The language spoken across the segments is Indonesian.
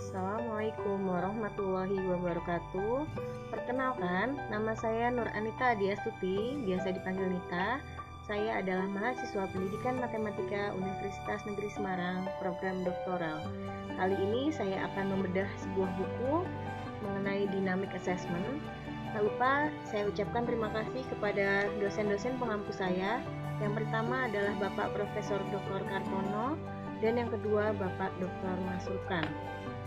Assalamualaikum warahmatullahi wabarakatuh. Perkenalkan, nama saya Nur Anita Adiastuti, biasa dipanggil Nita. Saya adalah mahasiswa Pendidikan Matematika Universitas Negeri Semarang, program doktoral. Kali ini saya akan membedah sebuah buku mengenai dynamic assessment. Tak lupa saya ucapkan terima kasih kepada dosen-dosen pengampu saya. Yang pertama adalah Bapak Profesor Dr. Kartono dan yang kedua Bapak Dr. Masrukan.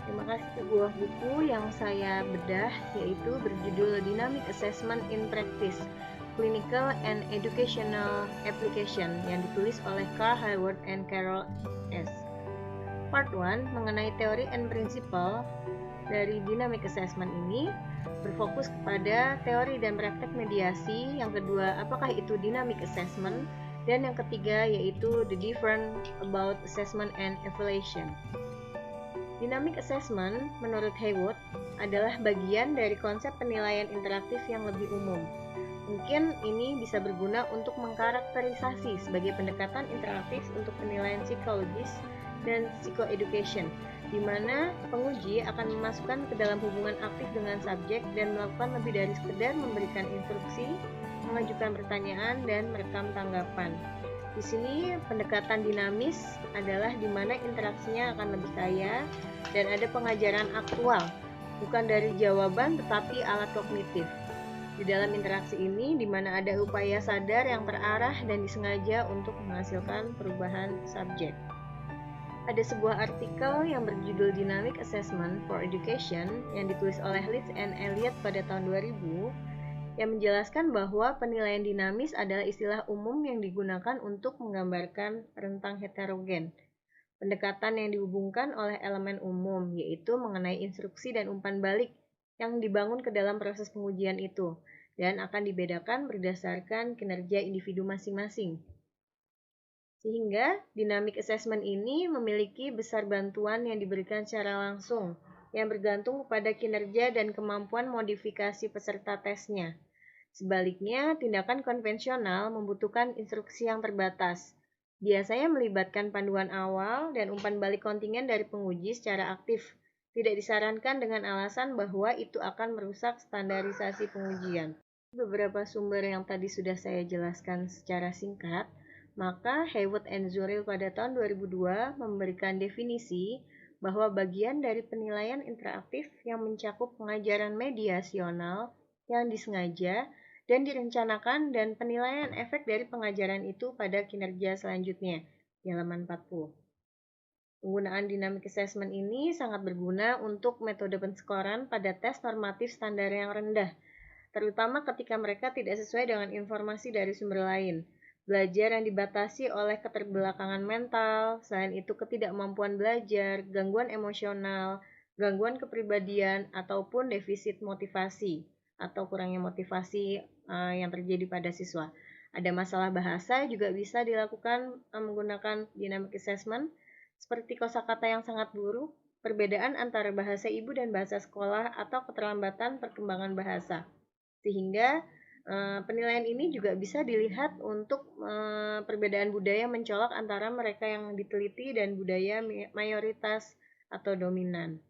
Terima kasih. Sebuah buku yang saya bedah yaitu berjudul Dynamic Assessment in Practice, Clinical and Educational Application yang ditulis oleh Carl Hayward and Carol S. Part 1 mengenai teori and principle dari Dynamic Assessment ini berfokus kepada teori dan praktek mediasi. Yang kedua, apakah itu Dynamic Assessment? Dan yang ketiga yaitu the difference about assessment and evaluation. Dynamic assessment, menurut Hayward, adalah bagian dari konsep penilaian interaktif yang lebih umum. Mungkin ini bisa berguna untuk mengkarakterisasi sebagai pendekatan interaktif untuk penilaian psikologis dan psychoeducation, di mana penguji akan memasukkan ke dalam hubungan aktif dengan subjek dan melakukan lebih dari sekedar memberikan instruksi, mengajukan pertanyaan, dan merekam tanggapan. Di sini pendekatan dinamis adalah di mana interaksinya akan lebih kaya dan ada pengajaran aktual, bukan dari jawaban tetapi alat kognitif. Di dalam interaksi ini di mana ada upaya sadar yang terarah dan disengaja untuk menghasilkan perubahan subjek. Ada sebuah artikel yang berjudul Dynamic Assessment for Education yang ditulis oleh Leeds and Elliott pada tahun 2000 yang menjelaskan bahwa penilaian dinamis adalah istilah umum yang digunakan untuk menggambarkan rentang heterogen. Pendekatan yang dihubungkan oleh elemen umum, yaitu mengenai instruksi dan umpan balik yang dibangun ke dalam proses pengujian itu, dan akan dibedakan berdasarkan kinerja individu masing-masing. Sehingga, dynamic assessment ini memiliki besar bantuan yang diberikan secara langsung, yang bergantung pada kinerja dan kemampuan modifikasi peserta tesnya. Sebaliknya, tindakan konvensional membutuhkan instruksi yang terbatas. Biasanya melibatkan panduan awal dan umpan balik kontingen dari penguji secara aktif. Tidak disarankan dengan alasan bahwa itu akan merusak standarisasi pengujian. Beberapa sumber yang tadi sudah saya jelaskan secara singkat, maka Hayward and Zuril pada tahun 2002 memberikan definisi bahwa bagian dari penilaian interaktif yang mencakup pengajaran mediasional yang disengaja dan direncanakan dan penilaian efek dari pengajaran itu pada kinerja selanjutnya, di halaman 40. Penggunaan dynamic assessment ini sangat berguna untuk metode penskoran pada tes normatif standar yang rendah, terutama ketika mereka tidak sesuai dengan informasi dari sumber lain. Belajar yang dibatasi oleh keterbelakangan mental, selain itu ketidakmampuan belajar, gangguan emosional, gangguan kepribadian, ataupun defisit motivasi atau kurangnya motivasi yang terjadi pada siswa. Ada masalah bahasa juga bisa dilakukan menggunakan dynamic assessment, seperti kosakata yang sangat buruk, perbedaan antara bahasa ibu dan bahasa sekolah, atau keterlambatan perkembangan bahasa. Sehingga penilaian ini juga bisa dilihat untuk perbedaan budaya mencolok antara mereka yang diteliti dan budaya mayoritas atau dominan.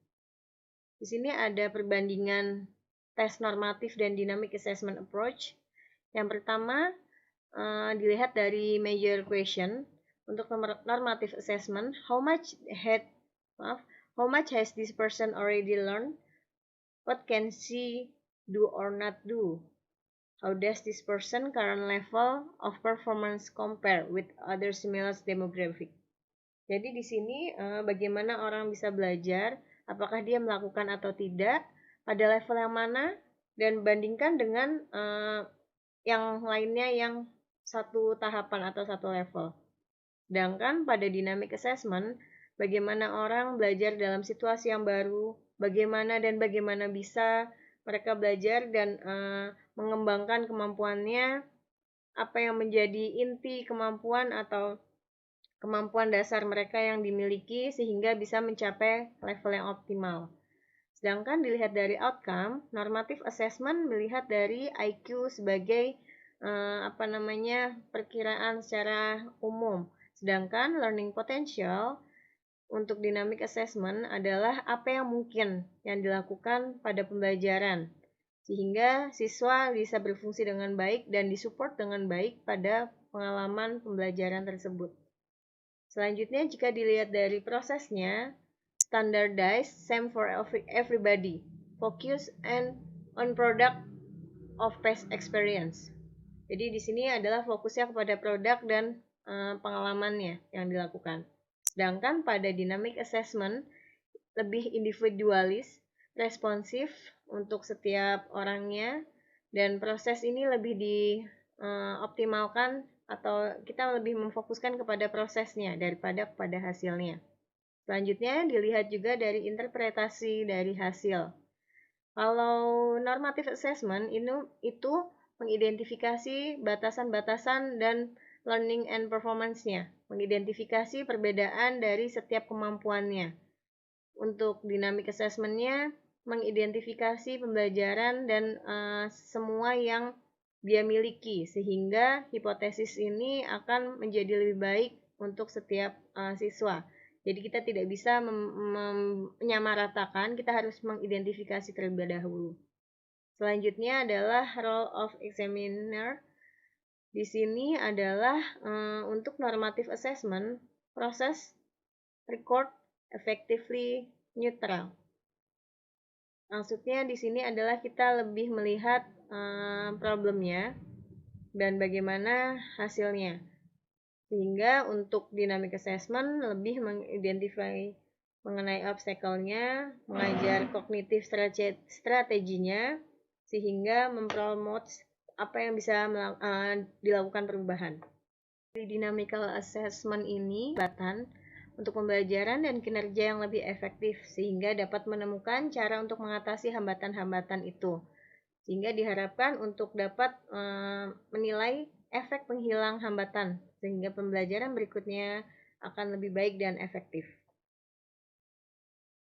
Di sini ada perbandingan tes normatif dan dynamic assessment approach. Yang pertama, dilihat dari major question. Untuk normative assessment, how much has this person already learned? What can she do or not do? How does this person current level of performance compare with other similar demographic? Jadi di sini bagaimana orang bisa belajar, apakah dia melakukan atau tidak, pada level yang mana, dan bandingkan dengan yang lainnya yang satu tahapan atau satu level. Sedangkan pada dynamic assessment, bagaimana orang belajar dalam situasi yang baru, bagaimana bisa mereka belajar dan mengembangkan kemampuannya, apa yang menjadi inti kemampuan atau kemampuan dasar mereka yang dimiliki sehingga bisa mencapai level yang optimal. Sedangkan dilihat dari outcome, normative assessment melihat dari IQ sebagai perkiraan secara umum. Sedangkan learning potential untuk dynamic assessment adalah apa yang mungkin yang dilakukan pada pembelajaran, sehingga siswa bisa berfungsi dengan baik dan disupport dengan baik pada pengalaman pembelajaran tersebut. Selanjutnya, jika dilihat dari prosesnya, standardized, same for everybody, focus on product of past experience. Jadi di sini adalah fokusnya kepada produk dan pengalamannya yang dilakukan. Sedangkan pada dynamic assessment lebih individualis, responsif untuk setiap orangnya, dan proses ini lebih dioptimalkan atau kita lebih memfokuskan kepada prosesnya daripada kepada hasilnya. Selanjutnya dilihat juga dari interpretasi dari hasil. Kalau normative assessment itu mengidentifikasi batasan-batasan dan learning and performance-nya, mengidentifikasi perbedaan dari setiap kemampuannya. Untuk dynamic assessment-nya, mengidentifikasi pembelajaran dan semua yang dia miliki, sehingga hipotesis ini akan menjadi lebih baik untuk setiap siswa. Jadi kita tidak bisa menyamaratakan, kita harus mengidentifikasi terlebih dahulu. Selanjutnya adalah role of examiner. Di sini adalah untuk normative assessment, proses record effectively neutral. Maksudnya di sini adalah kita lebih melihat problemnya dan bagaimana hasilnya. Sehingga untuk dynamic assessment lebih mengidentifikasi mengenai obstacle-nya, mengajar kognitif strateginya, sehingga mempromot apa yang bisa dilakukan perubahan. Di dynamical assessment ini, untuk pembelajaran dan kinerja yang lebih efektif, sehingga dapat menemukan cara untuk mengatasi hambatan-hambatan itu. Sehingga diharapkan untuk dapat menilai efek penghilang hambatan, sehingga pembelajaran berikutnya akan lebih baik dan efektif.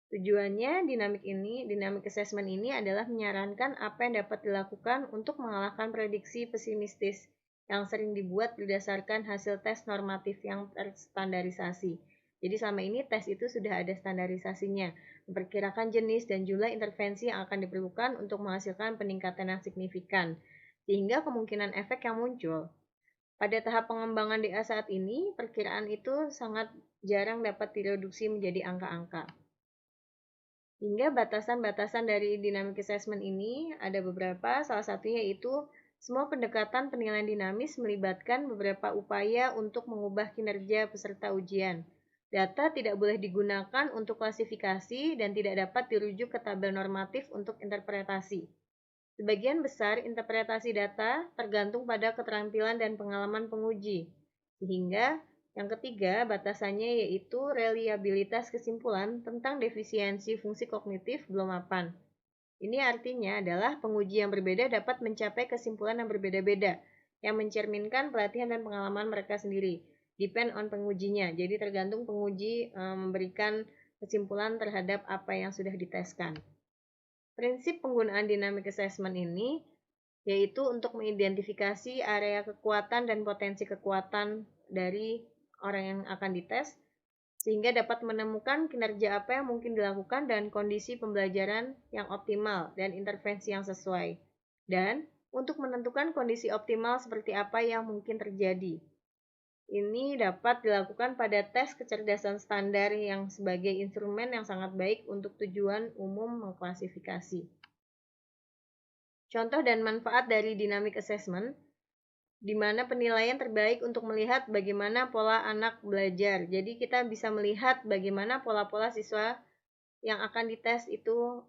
Tujuannya dynamic assessment ini adalah menyarankan apa yang dapat dilakukan untuk mengalahkan prediksi pesimistis yang sering dibuat berdasarkan hasil tes normatif yang terstandarisasi. Jadi selama ini tes itu sudah ada standarisasinya, memperkirakan jenis dan jumlah intervensi yang akan diperlukan untuk menghasilkan peningkatan yang signifikan, sehingga kemungkinan efek yang muncul. Pada tahap pengembangan DA saat ini, perkiraan itu sangat jarang dapat direduksi menjadi angka-angka. Hingga batasan-batasan dari dynamic assessment ini ada beberapa, salah satunya yaitu semua pendekatan penilaian dinamis melibatkan beberapa upaya untuk mengubah kinerja peserta ujian. Data tidak boleh digunakan untuk klasifikasi dan tidak dapat dirujuk ke tabel normatif untuk interpretasi. Sebagian besar interpretasi data tergantung pada keterampilan dan pengalaman penguji, sehingga yang ketiga, batasannya yaitu reliabilitas kesimpulan tentang defisiensi fungsi kognitif belum mapan. Ini artinya adalah penguji yang berbeda dapat mencapai kesimpulan yang berbeda-beda, yang mencerminkan pelatihan dan pengalaman mereka sendiri. Depend on pengujinya, jadi tergantung penguji memberikan kesimpulan terhadap apa yang sudah diteskan. Prinsip penggunaan dynamic assessment ini yaitu untuk mengidentifikasi area kekuatan dan potensi kekuatan dari orang yang akan dites, sehingga dapat menemukan kinerja apa yang mungkin dilakukan dan kondisi pembelajaran yang optimal dan intervensi yang sesuai. Dan untuk menentukan kondisi optimal seperti apa yang mungkin terjadi. Ini dapat dilakukan pada tes kecerdasan standar yang sebagai instrumen yang sangat baik untuk tujuan umum mengklasifikasi. Contoh dan manfaat dari dynamic assessment, di mana penilaian terbaik untuk melihat bagaimana pola anak belajar. Jadi kita bisa melihat bagaimana pola-pola siswa yang akan dites itu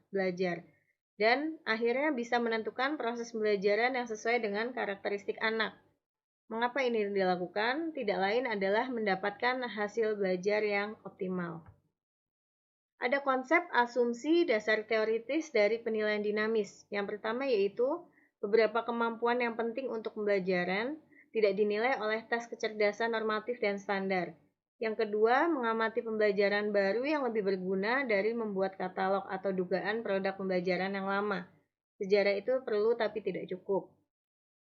belajar. Dan akhirnya bisa menentukan proses pembelajaran yang sesuai dengan karakteristik anak. Mengapa ini dilakukan? Tidak lain adalah mendapatkan hasil belajar yang optimal. Ada konsep asumsi dasar teoritis dari penilaian dinamis. Yang pertama yaitu beberapa kemampuan yang penting untuk pembelajaran tidak dinilai oleh tes kecerdasan normatif dan standar. Yang kedua, mengamati pembelajaran baru yang lebih berguna dari membuat katalog atau dugaan produk pembelajaran yang lama. Sejarah itu perlu tapi tidak cukup.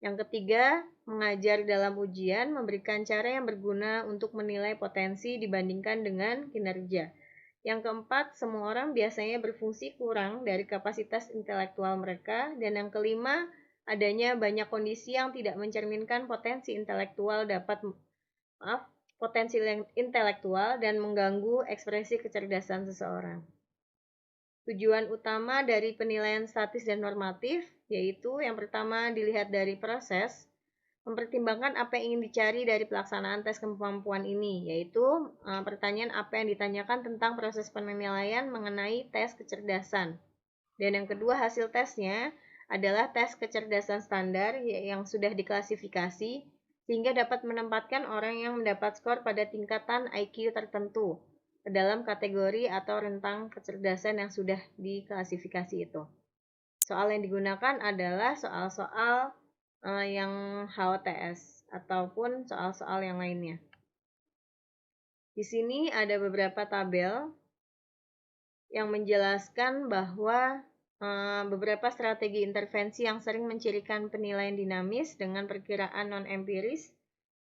Yang ketiga, mengajar dalam ujian memberikan cara yang berguna untuk menilai potensi dibandingkan dengan kinerja. Yang keempat, semua orang biasanya berfungsi kurang dari kapasitas intelektual mereka. Dan yang kelima, adanya banyak kondisi yang tidak mencerminkan potensi intelektual dan mengganggu ekspresi kecerdasan seseorang. Tujuan utama dari penilaian statis dan normatif yaitu yang pertama dilihat dari proses, mempertimbangkan apa yang ingin dicari dari pelaksanaan tes kemampuan ini, yaitu pertanyaan apa yang ditanyakan tentang proses penilaian mengenai tes kecerdasan. Dan yang kedua, hasil tesnya adalah tes kecerdasan standar yang sudah diklasifikasi sehingga dapat menempatkan orang yang mendapat skor pada tingkatan IQ tertentu ke dalam kategori atau rentang kecerdasan yang sudah diklasifikasi itu. Soal yang digunakan adalah soal-soal yang HOTS ataupun soal-soal yang lainnya. Di sini ada beberapa tabel yang menjelaskan bahwa beberapa strategi intervensi yang sering mencirikan penilaian dinamis dengan perkiraan non-empiris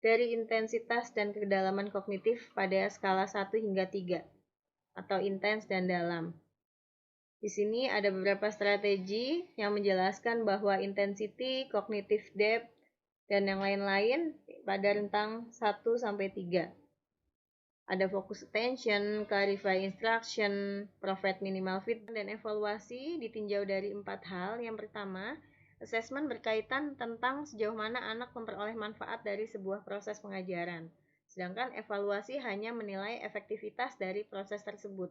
dari intensitas dan kedalaman kognitif pada skala 1 hingga 3 atau intens dan dalam. Di sini ada beberapa strategi yang menjelaskan bahwa intensity, cognitive depth, dan yang lain-lain pada rentang 1 sampai 3. Ada focus attention, clarify instruction, provide minimal feedback, dan evaluasi ditinjau dari 4 hal. Yang pertama, assessment berkaitan tentang sejauh mana anak memperoleh manfaat dari sebuah proses pengajaran. Sedangkan evaluasi hanya menilai efektivitas dari proses tersebut.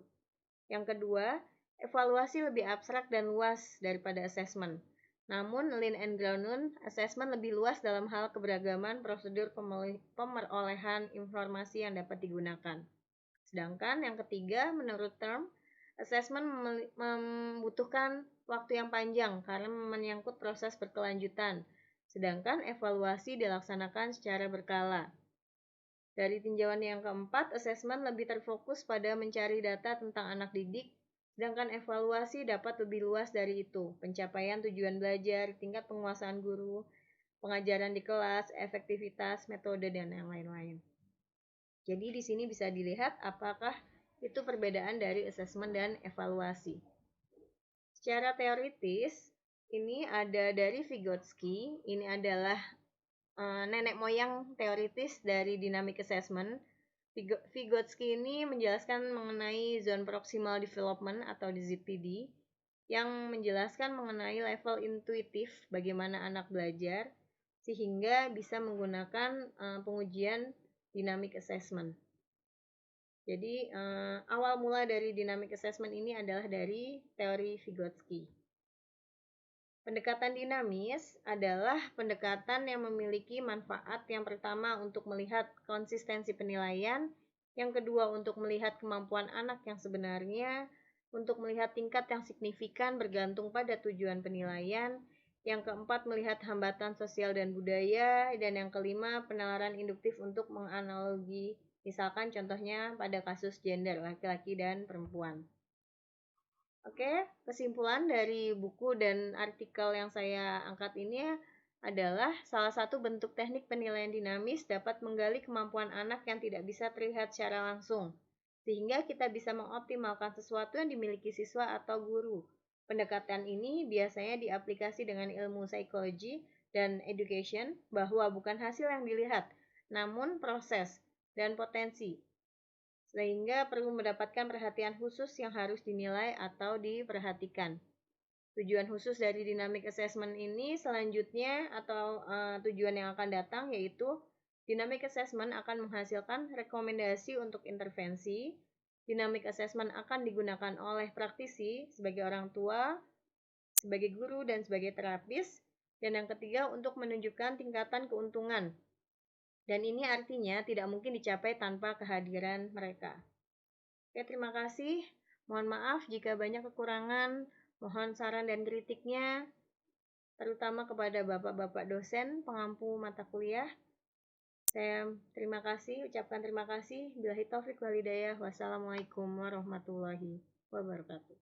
Yang kedua, evaluasi lebih abstrak dan luas daripada assessment. Namun, Lean and Grounded assessment lebih luas dalam hal keberagaman prosedur pemerolehan informasi yang dapat digunakan. Sedangkan yang ketiga, menurut term, assessment membutuhkan waktu yang panjang karena menyangkut proses berkelanjutan, sedangkan evaluasi dilaksanakan secara berkala. Dari tinjauan yang keempat, assessment lebih terfokus pada mencari data tentang anak didik, sedangkan evaluasi dapat lebih luas dari itu, pencapaian tujuan belajar, tingkat penguasaan guru, pengajaran di kelas, efektivitas, metode, dan yang lain-lain. Jadi di sini bisa dilihat apakah itu perbedaan dari assessment dan evaluasi. Secara teoritis, ini ada dari Vygotsky, ini adalah nenek moyang teoritis dari dynamic assessment. Vygotsky ini menjelaskan mengenai zone proximal development atau ZPD yang menjelaskan mengenai level intuitif bagaimana anak belajar sehingga bisa menggunakan pengujian dynamic assessment. Jadi awal mula dari dynamic assessment ini adalah dari teori Vygotsky. Pendekatan dinamis adalah pendekatan yang memiliki manfaat yang pertama untuk melihat konsistensi penilaian, yang kedua untuk melihat kemampuan anak yang sebenarnya, untuk melihat tingkat yang signifikan bergantung pada tujuan penilaian, yang keempat melihat hambatan sosial dan budaya, dan yang kelima penalaran induktif untuk menganalogi, misalkan contohnya pada kasus gender laki-laki dan perempuan. Oke, kesimpulan dari buku dan artikel yang saya angkat ini adalah salah satu bentuk teknik penilaian dinamis dapat menggali kemampuan anak yang tidak bisa terlihat secara langsung, sehingga kita bisa mengoptimalkan sesuatu yang dimiliki siswa atau guru. Pendekatan ini biasanya diaplikasi dengan ilmu psikologi dan education bahwa bukan hasil yang dilihat, namun proses dan potensi, sehingga perlu mendapatkan perhatian khusus yang harus dinilai atau diperhatikan. Tujuan khusus dari dynamic assessment ini selanjutnya atau tujuan yang akan datang yaitu dynamic assessment akan menghasilkan rekomendasi untuk intervensi. Dynamic assessment akan digunakan oleh praktisi sebagai orang tua, sebagai guru, dan sebagai terapis. Dan yang ketiga untuk menunjukkan tingkatan keuntungan. Dan ini artinya tidak mungkin dicapai tanpa kehadiran mereka. Oke, terima kasih. Mohon maaf jika banyak kekurangan. Mohon saran dan kritiknya, terutama kepada bapak-bapak dosen pengampu mata kuliah. Saya ucapkan terima kasih. Billahi taufik wal hidayah. Wassalamualaikum warahmatullahi wabarakatuh.